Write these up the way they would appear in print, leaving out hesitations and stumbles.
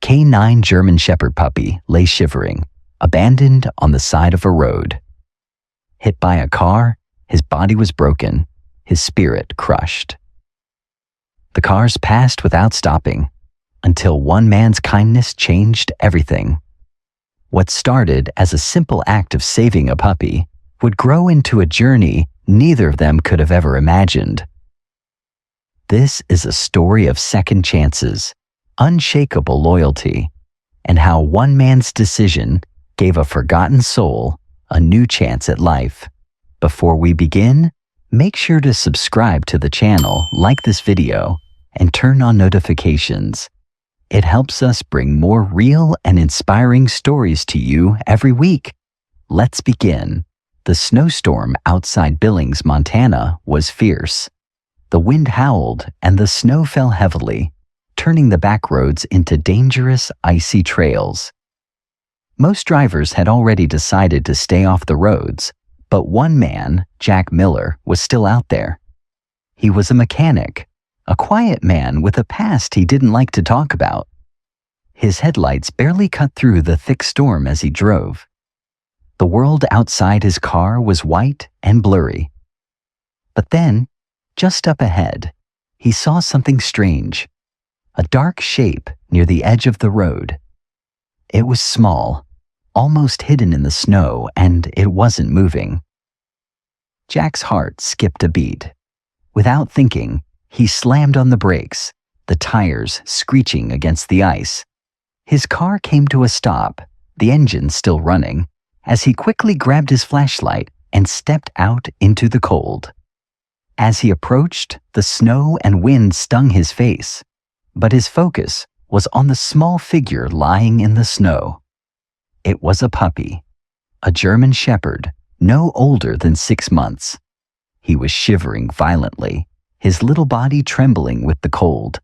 K9 German Shepherd puppy lay shivering, abandoned on the side of a road. Hit by a car, his body was broken, his spirit crushed. The cars passed without stopping, until one man's kindness changed everything. What started as a simple act of saving a puppy would grow into a journey neither of them could have ever imagined. This is a story of second chances, unshakable loyalty, and how one man's decision gave a forgotten soul a new chance at life. Before we begin, make sure to subscribe to the channel, like this video, and turn on notifications. It helps us bring more real and inspiring stories to you every week. Let's begin. The snowstorm outside Billings, Montana was fierce. The wind howled and the snow fell heavily, turning the back roads into dangerous, icy trails. Most drivers had already decided to stay off the roads, but one man, Jack Miller, was still out there. He was a mechanic, a quiet man with a past he didn't like to talk about. His headlights barely cut through the thick storm as he drove. The world outside his car was white and blurry. But then, just up ahead, he saw something strange. A dark shape near the edge of the road. It was small, almost hidden in the snow, and it wasn't moving. Jack's heart skipped a beat. Without thinking, he slammed on the brakes, the tires screeching against the ice. His car came to a stop, the engine still running, as he quickly grabbed his flashlight and stepped out into the cold. As he approached, the snow and wind stung his face, but his focus was on the small figure lying in the snow. It was a puppy, a German Shepherd, no older than 6 months. He was shivering violently, his little body trembling with the cold.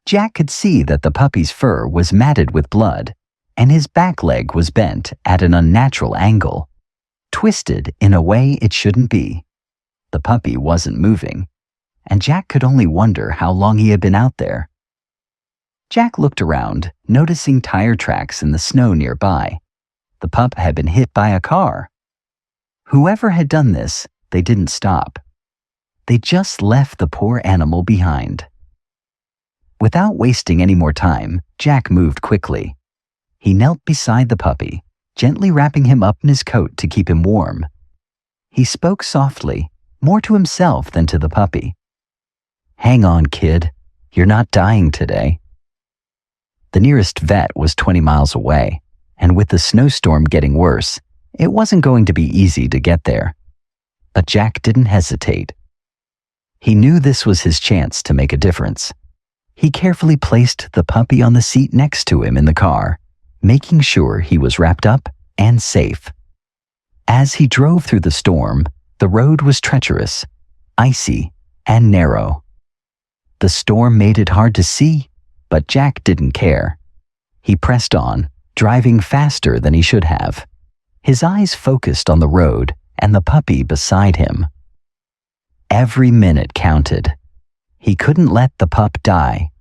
Jack could see that the puppy's fur was matted with blood, and his back leg was bent at an unnatural angle, twisted in a way it shouldn't be. The puppy wasn't moving, and Jack could only wonder how long he had been out there. Jack looked around, noticing tire tracks in the snow nearby. The pup had been hit by a car. Whoever had done this, they didn't stop. They just left the poor animal behind. Without wasting any more time, Jack moved quickly. He knelt beside the puppy, gently wrapping him up in his coat to keep him warm. He spoke softly, more to himself than to the puppy. "Hang on, kid. You're not dying today." The nearest vet was 20 miles away, and with the snowstorm getting worse, it wasn't going to be easy to get there. But Jack didn't hesitate. He knew this was his chance to make a difference. He carefully placed the puppy on the seat next to him in the car, making sure he was wrapped up and safe. As he drove through the storm, the road was treacherous, icy, and narrow. The storm made it hard to see, but Jack didn't care. He pressed on, driving faster than he should have. His eyes focused on the road and the puppy beside him. Every minute counted. He couldn't let the pup die,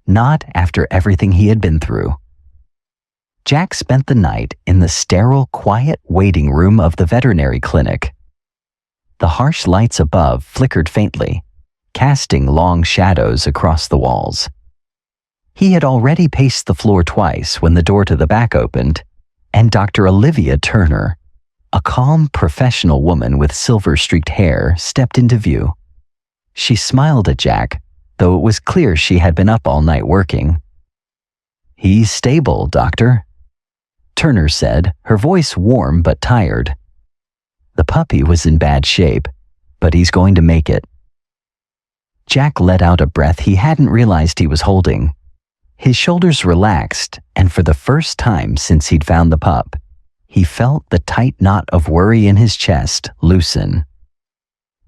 not after everything he had been through. Jack spent the night in the sterile, quiet waiting room of the veterinary clinic. The harsh lights above flickered faintly, casting long shadows across the walls. He had already paced the floor twice when the door to the back opened, and Dr. Olivia Turner, a calm, professional woman with silver-streaked hair, stepped into view. She smiled at Jack, though it was clear she had been up all night working. "He's stable, doctor," Turner said, her voice warm but tired. "The puppy was in bad shape, but he's going to make it." Jack let out a breath he hadn't realized he was holding. His shoulders relaxed, and for the first time since he'd found the pup, he felt the tight knot of worry in his chest loosen.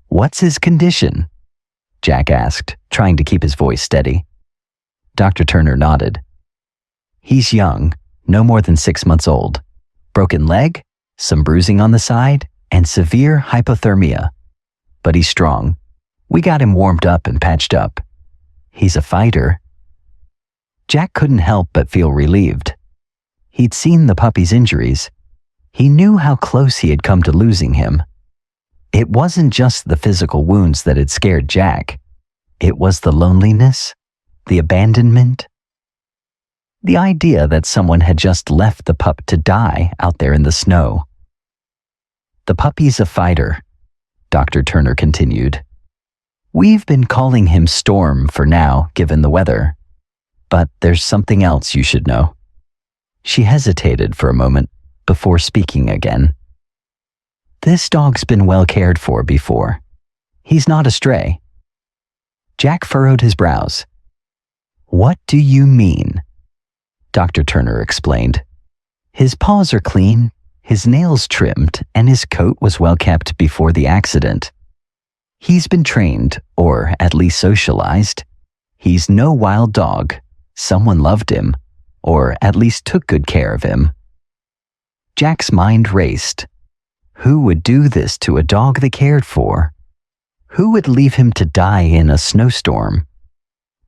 "What's his condition?" Jack asked, trying to keep his voice steady. Dr. Turner nodded. "He's young, no more than 6 months old. Broken leg, some bruising on the side, and severe hypothermia. But he's strong. We got him warmed up and patched up. He's a fighter." Jack couldn't help but feel relieved. He'd seen the puppy's injuries. He knew how close he had come to losing him. It wasn't just the physical wounds that had scared Jack. It was the loneliness, the abandonment, the idea that someone had just left the pup to die out there in the snow. "The puppy's a fighter," Dr. Turner continued. "We've been calling him Storm for now, given the weather. But there's something else you should know." She hesitated for a moment before speaking again. "This dog's been well cared for before. He's not a stray." Jack furrowed his brows. "What do you mean?" Dr. Turner explained. "His paws are clean, his nails trimmed, and his coat was well kept before the accident. He's been trained, or at least socialized. He's no wild dog. Someone loved him, or at least took good care of him." Jack's mind raced. Who would do this to a dog they cared for? Who would leave him to die in a snowstorm?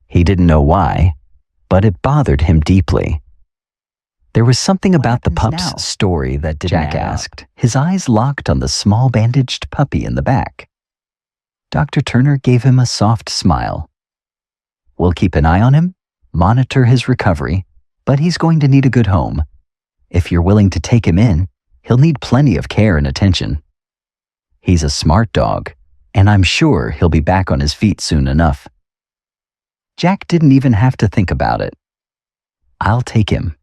He didn't know why, but it bothered him deeply. There was something about the pup's story that Jack asked. His eyes locked on the small bandaged puppy in the back. Dr. Turner gave him a soft smile. "We'll keep an eye on him, monitor his recovery, but he's going to need a good home. If you're willing to take him in, he'll need plenty of care and attention. He's a smart dog, and I'm sure he'll be back on his feet soon enough." Jack didn't even have to think about it. "I'll take him."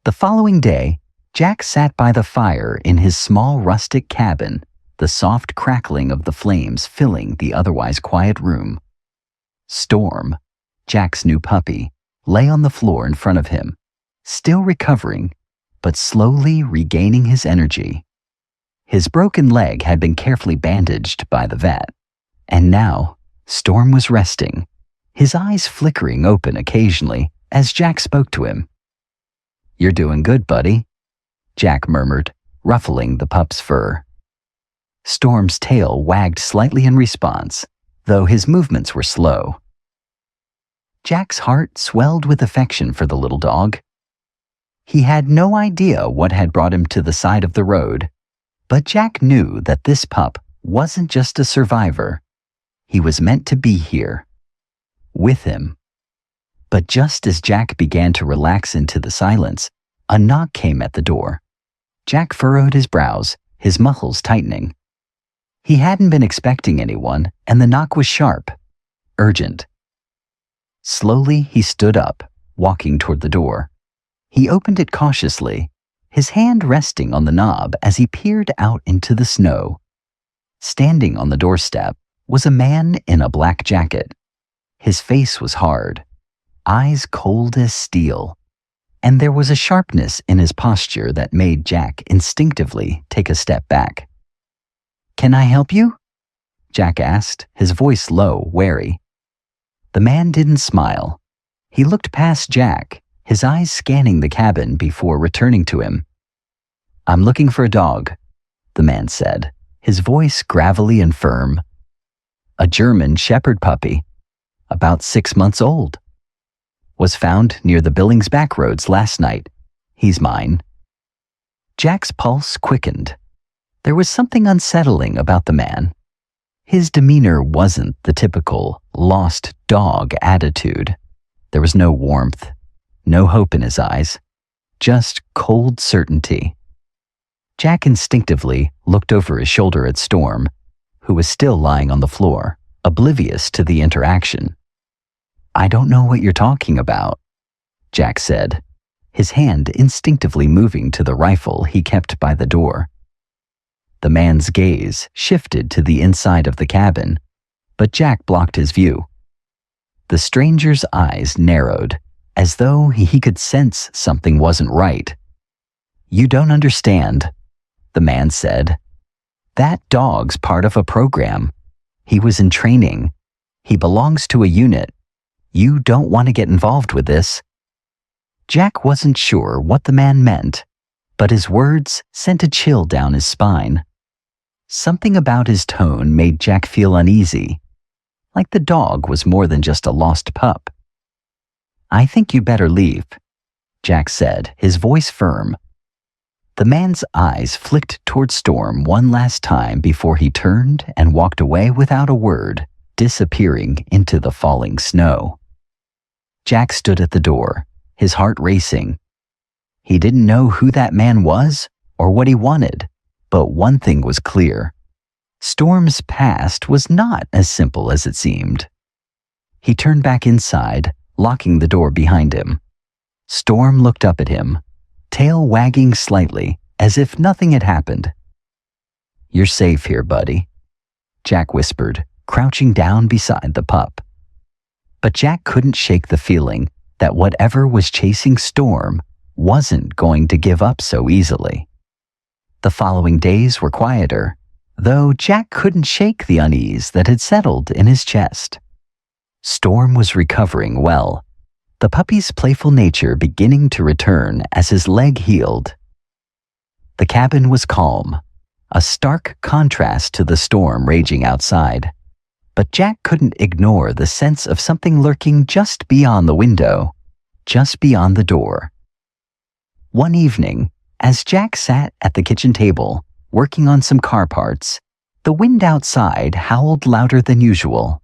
The following day, Jack sat by the fire in his small rustic cabin, the soft crackling of the flames filling the otherwise quiet room. Storm, Jack's new puppy, lay on the floor in front of him, still recovering, but slowly regaining his energy. His broken leg had been carefully bandaged by the vet, and now Storm was resting, his eyes flickering open occasionally as Jack spoke to him. "You're doing good, buddy," Jack murmured, ruffling the pup's fur. Storm's tail wagged slightly in response, though his movements were slow. Jack's heart swelled with affection for the little dog. He had no idea what had brought him to the side of the road, but Jack knew that this pup wasn't just a survivor. He was meant to be here, with him. But just as Jack began to relax into the silence, a knock came at the door. Jack furrowed his brows, his muscles tightening. He hadn't been expecting anyone, and the knock was sharp, urgent. Slowly, he stood up, walking toward the door. He opened it cautiously, his hand resting on the knob as he peered out into the snow. Standing on the doorstep was a man in a black jacket. His face was hard, eyes cold as steel, and there was a sharpness in his posture that made Jack instinctively take a step back. "Can I help you?" Jack asked, his voice low, wary. The man didn't smile. He looked past Jack, his eyes scanning the cabin before returning to him. "I'm looking for a dog," the man said, his voice gravelly and firm. "A German shepherd puppy, about 6 months old. Was found near the Billings backroads last night. He's mine." Jack's pulse quickened. There was something unsettling about the man. His demeanor wasn't the typical lost dog attitude. There was no warmth, no hope in his eyes, just cold certainty. Jack instinctively looked over his shoulder at Storm, who was still lying on the floor, oblivious to the interaction. "I don't know what you're talking about," Jack said, his hand instinctively moving to the rifle he kept by the door. The man's gaze shifted to the inside of the cabin, but Jack blocked his view. The stranger's eyes narrowed, as though he could sense something wasn't right. "You don't understand," the man said. "That dog's part of a program. He was in training. He belongs to a unit. You don't want to get involved with this." Jack wasn't sure what the man meant, but his words sent a chill down his spine. Something about his tone made Jack feel uneasy, like the dog was more than just a lost pup. "I think you better leave," Jack said, his voice firm. The man's eyes flicked toward Storm one last time before he turned and walked away without a word, disappearing into the falling snow. Jack stood at the door, his heart racing. He didn't know who that man was or what he wanted, but one thing was clear. Storm's past was not as simple as it seemed. He turned back inside, locking the door behind him. Storm looked up at him, tail wagging slightly, as if nothing had happened. "You're safe here, buddy," Jack whispered, crouching down beside the pup. But Jack couldn't shake the feeling that whatever was chasing Storm wasn't going to give up so easily. The following days were quieter, though Jack couldn't shake the unease that had settled in his chest. Storm was recovering well, the puppy's playful nature beginning to return as his leg healed. The cabin was calm, a stark contrast to the storm raging outside, but Jack couldn't ignore the sense of something lurking just beyond the window, just beyond the door. One evening, as Jack sat at the kitchen table, working on some car parts, the wind outside howled louder than usual.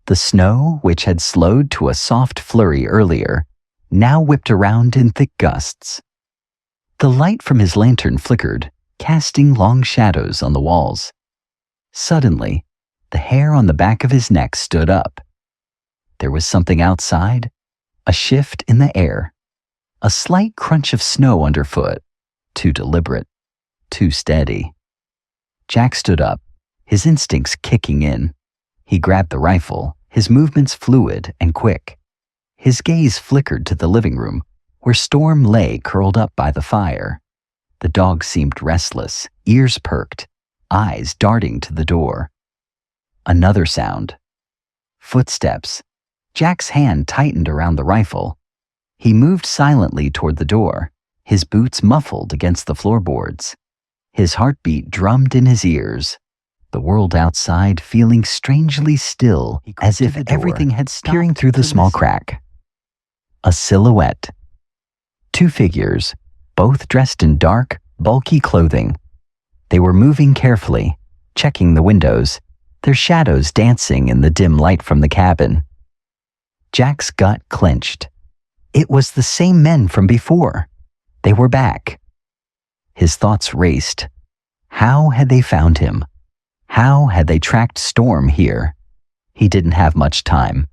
The snow, which had slowed to a soft flurry earlier, now whipped around in thick gusts. The light from his lantern flickered, casting long shadows on the walls. Suddenly, the hair on the back of his neck stood up. There was something outside, a shift in the air, a slight crunch of snow underfoot, too deliberate, too steady. Jack stood up, his instincts kicking in. He grabbed the rifle, his movements fluid and quick. His gaze flickered to the living room, where Storm lay curled up by the fire. The dog seemed restless, ears perked, eyes darting to the door. Another sound. Footsteps. Jack's hand tightened around the rifle. He moved silently toward the door, his boots muffled against the floorboards. His heartbeat drummed in his ears, the world outside feeling strangely still, as if everything had stopped. Peering through the small crack. A silhouette. Two figures, both dressed in dark, bulky clothing. They were moving carefully, checking the windows, their shadows dancing in the dim light from the cabin. Jack's gut clenched. It was the same men from before. They were back. His thoughts raced. How had they found him? How had they tracked Storm here? He didn't have much time.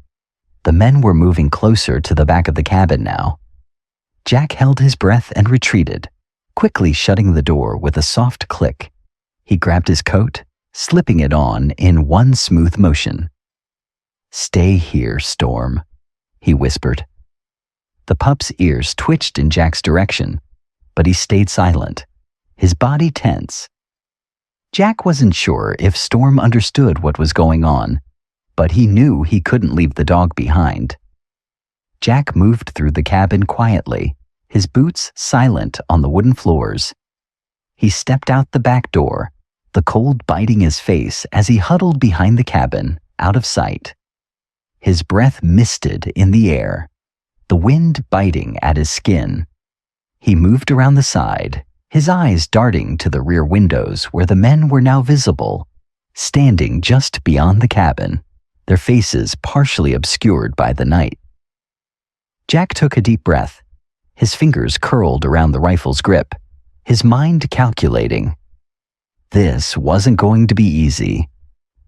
The men were moving closer to the back of the cabin now. Jack held his breath and retreated, quickly shutting the door with a soft click. He grabbed his coat, slipping it on in one smooth motion. "Stay here, Storm," he whispered. The pup's ears twitched in Jack's direction, but he stayed silent, his body tense. Jack wasn't sure if Storm understood what was going on, but he knew he couldn't leave the dog behind. Jack moved through the cabin quietly, his boots silent on the wooden floors. He stepped out the back door, the cold biting his face as he huddled behind the cabin, out of sight. His breath misted in the air, the wind biting at his skin. He moved around the side, his eyes darting to the rear windows where the men were now visible, standing just beyond the cabin, their faces partially obscured by the night. Jack took a deep breath, his fingers curled around the rifle's grip, his mind calculating. This wasn't going to be easy,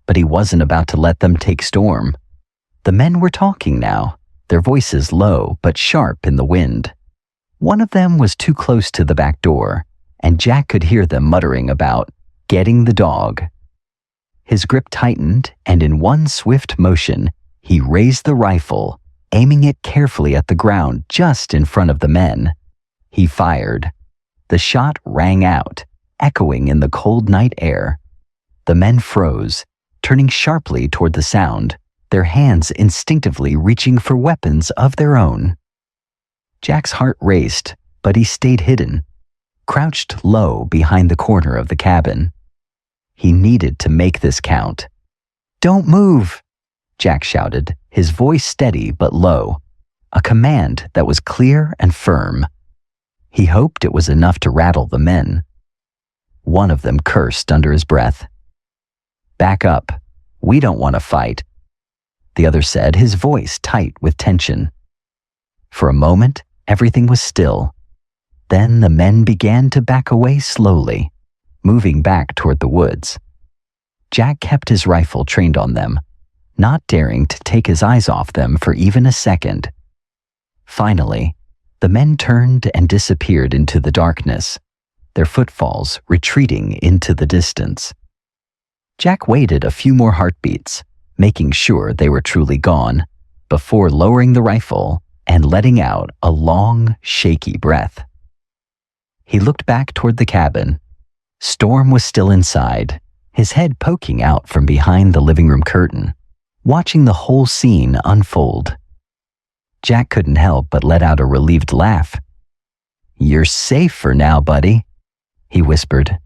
but he wasn't about to let them take Storm. The men were talking now, their voices low but sharp in the wind. One of them was too close to the back door, and Jack could hear them muttering about getting the dog. His grip tightened, and in one swift motion, he raised the rifle, aiming it carefully at the ground just in front of the men. He fired. The shot rang out, echoing in the cold night air. The men froze, turning sharply toward the sound, their hands instinctively reaching for weapons of their own. Jack's heart raced, but he stayed hidden, crouched low behind the corner of the cabin. He needed to make this count. "Don't move!" Jack shouted, his voice steady but low. a command that was clear and firm. He hoped it was enough to rattle the men. One of them cursed under his breath. "Back up. We don't want to fight," the other said, his voice tight with tension. For a moment, everything was still. Then the men began to back away slowly, moving back toward the woods. Jack kept his rifle trained on them, not daring to take his eyes off them for even a second. Finally, the men turned and disappeared into the darkness, their footfalls retreating into the distance. Jack waited a few more heartbeats, making sure they were truly gone, before lowering the rifle and letting out a long, shaky breath. He looked back toward the cabin. Storm was still inside, his head poking out from behind the living room curtain, watching the whole scene unfold. Jack couldn't help but let out a relieved laugh. "You're safe for now, buddy," he whispered.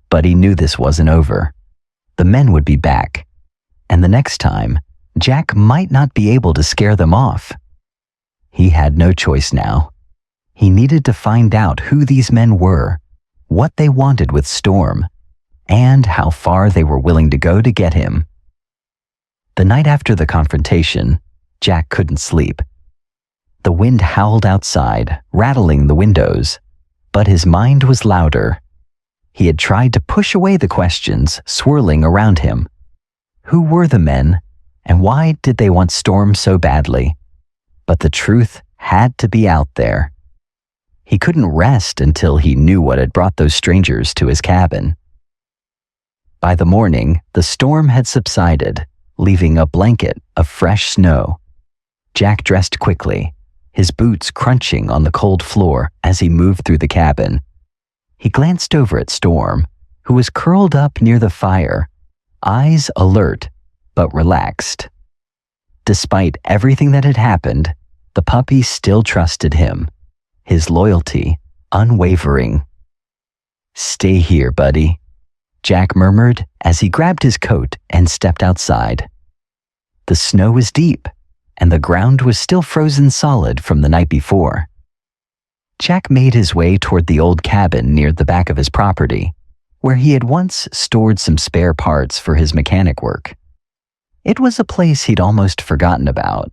But he knew this wasn't over. The men would be back, and the next time, Jack might not be able to scare them off. He had no choice now. He needed to find out who these men were, what they wanted with Storm, and how far they were willing to go to get him. The night after the confrontation, Jack couldn't sleep. The wind howled outside, rattling the windows, but his mind was louder. He had tried to push away the questions swirling around him. Who were the men, and why did they want Storm so badly? But the truth had to be out there. He couldn't rest until he knew what had brought those strangers to his cabin. By the morning, the storm had subsided, leaving a blanket of fresh snow. Jack dressed quickly, his boots crunching on the cold floor as he moved through the cabin. He glanced over at Storm, who was curled up near the fire, eyes alert but relaxed. Despite everything that had happened, the puppy still trusted him, his loyalty unwavering. "Stay here, buddy," Jack murmured as he grabbed his coat and stepped outside. The snow was deep, and the ground was still frozen solid from the night before. Jack made his way toward the old cabin near the back of his property, where he had once stored some spare parts for his mechanic work. It was a place he'd almost forgotten about,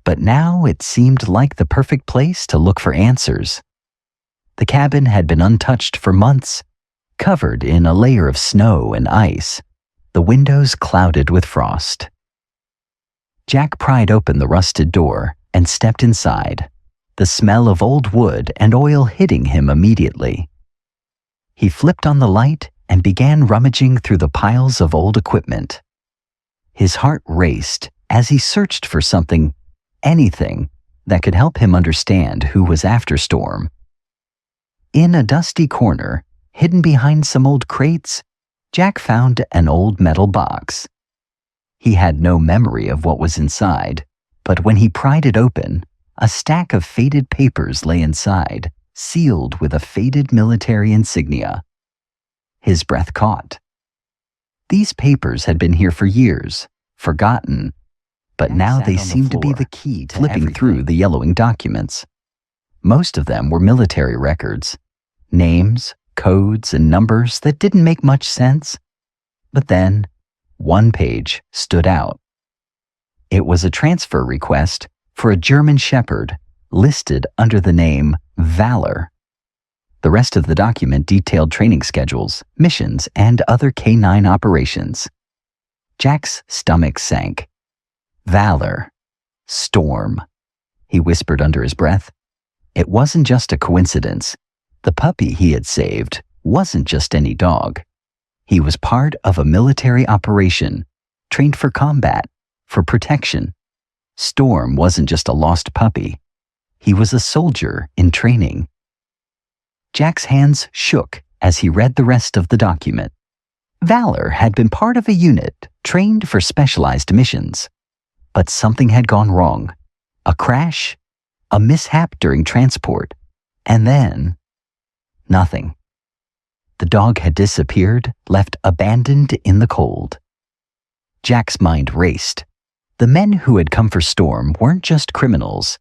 but now it seemed like the perfect place to look for answers. The cabin had been untouched for months, covered in a layer of snow and ice, the windows clouded with frost. Jack pried open the rusted door and stepped inside, the smell of old wood and oil hitting him immediately. He flipped on the light and began rummaging through the piles of old equipment. His heart raced as he searched for something, anything, that could help him understand who was after Storm. In a dusty corner, hidden behind some old crates, Jack found an old metal box. He had no memory of what was inside, but when he pried it open, a stack of faded papers lay inside, sealed with a faded military insignia. His breath caught. These papers had been here for years, forgotten, but now they seemed to be the key to flipping through the yellowing documents. Most of them were military records, names, codes, and numbers that didn't make much sense. But then, one page stood out. It was a transfer request for a German Shepherd listed under the name Valor. The rest of the document detailed training schedules, missions, and other K-9 operations. Jack's stomach sank. Valor. Storm. He whispered under his breath. It wasn't just a coincidence. The puppy he had saved wasn't just any dog. He was part of a military operation, trained for combat, for protection. Storm wasn't just a lost puppy. He was a soldier in training. Jack's hands shook as he read the rest of the document. Valor had been part of a unit trained for specialized missions. But something had gone wrong. A crash, a mishap during transport, and then nothing. The dog had disappeared, left abandoned in the cold. Jack's mind raced. The men who had come for Storm weren't just criminals.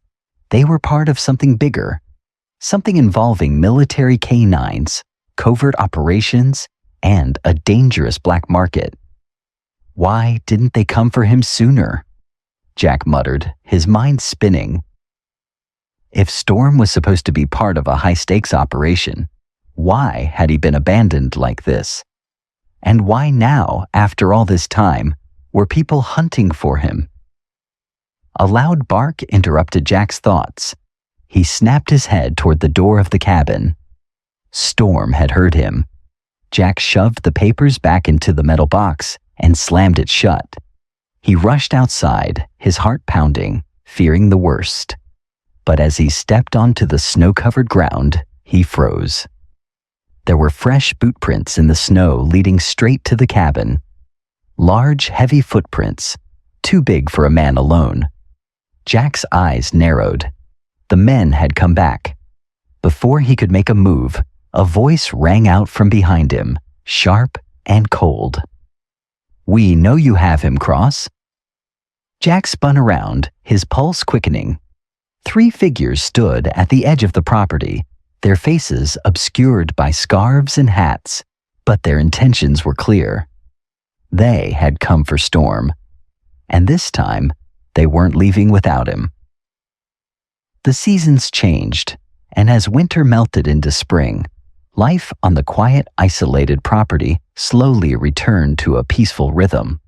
They were part of something bigger, something involving military canines, covert operations, and a dangerous black market. Why didn't they come for him sooner? Jack muttered, his mind spinning. If Storm was supposed to be part of a high-stakes operation, why had he been abandoned like this? And why now, after all this time, were people hunting for him? A loud bark interrupted Jack's thoughts. He snapped his head toward the door of the cabin. Storm had heard him. Jack shoved the papers back into the metal box and slammed it shut. He rushed outside, his heart pounding, fearing the worst. But as he stepped onto the snow-covered ground, he froze. There were fresh boot prints in the snow leading straight to the cabin. Large, heavy footprints, too big for a man alone. Jack's eyes narrowed. The men had come back. Before he could make a move, a voice rang out from behind him, sharp and cold. "We know you have him, Cross." Jack spun around, his pulse quickening. 3 figures stood at the edge of the property, their faces obscured by scarves and hats, but their intentions were clear. They had come for Storm, and this time they weren't leaving without him. The seasons changed, and as winter melted into spring, life on the quiet, isolated property slowly returned to a peaceful rhythm.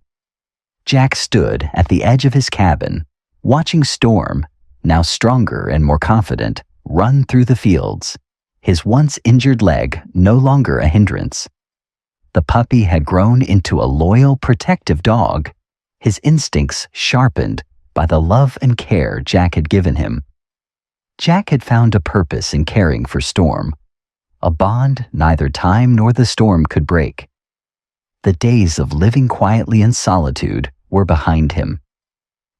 Jack stood at the edge of his cabin, watching Storm, now stronger and more confident, run through the fields, his once injured leg no longer a hindrance. The puppy had grown into a loyal, protective dog, his instincts sharpened by the love and care Jack had given him. Jack had found a purpose in caring for Storm, a bond neither time nor the storm could break. The days of living quietly in solitude were behind him.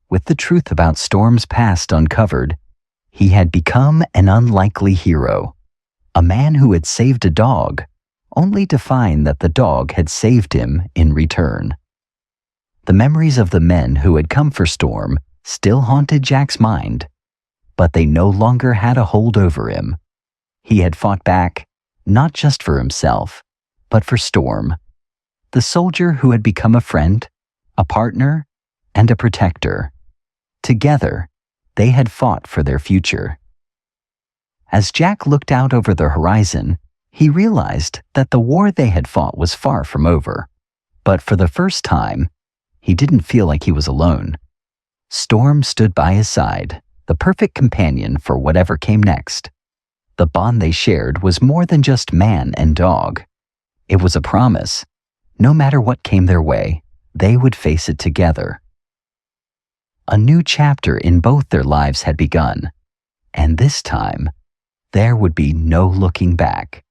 With the truth about Storm's past uncovered, he had become an unlikely hero, a man who had saved a dog, only to find that the dog had saved him in return. The memories of the men who had come for Storm still haunted Jack's mind, but they no longer had a hold over him. He had fought back, not just for himself, but for Storm, the soldier who had become a friend, a partner, and a protector. Together, they had fought for their future. As Jack looked out over the horizon, he realized that the war they had fought was far from over. But for the first time, he didn't feel like he was alone. Storm stood by his side, the perfect companion for whatever came next. The bond they shared was more than just man and dog. It was a promise. No matter what came their way, they would face it together. A new chapter in both their lives had begun, and this time, there would be no looking back.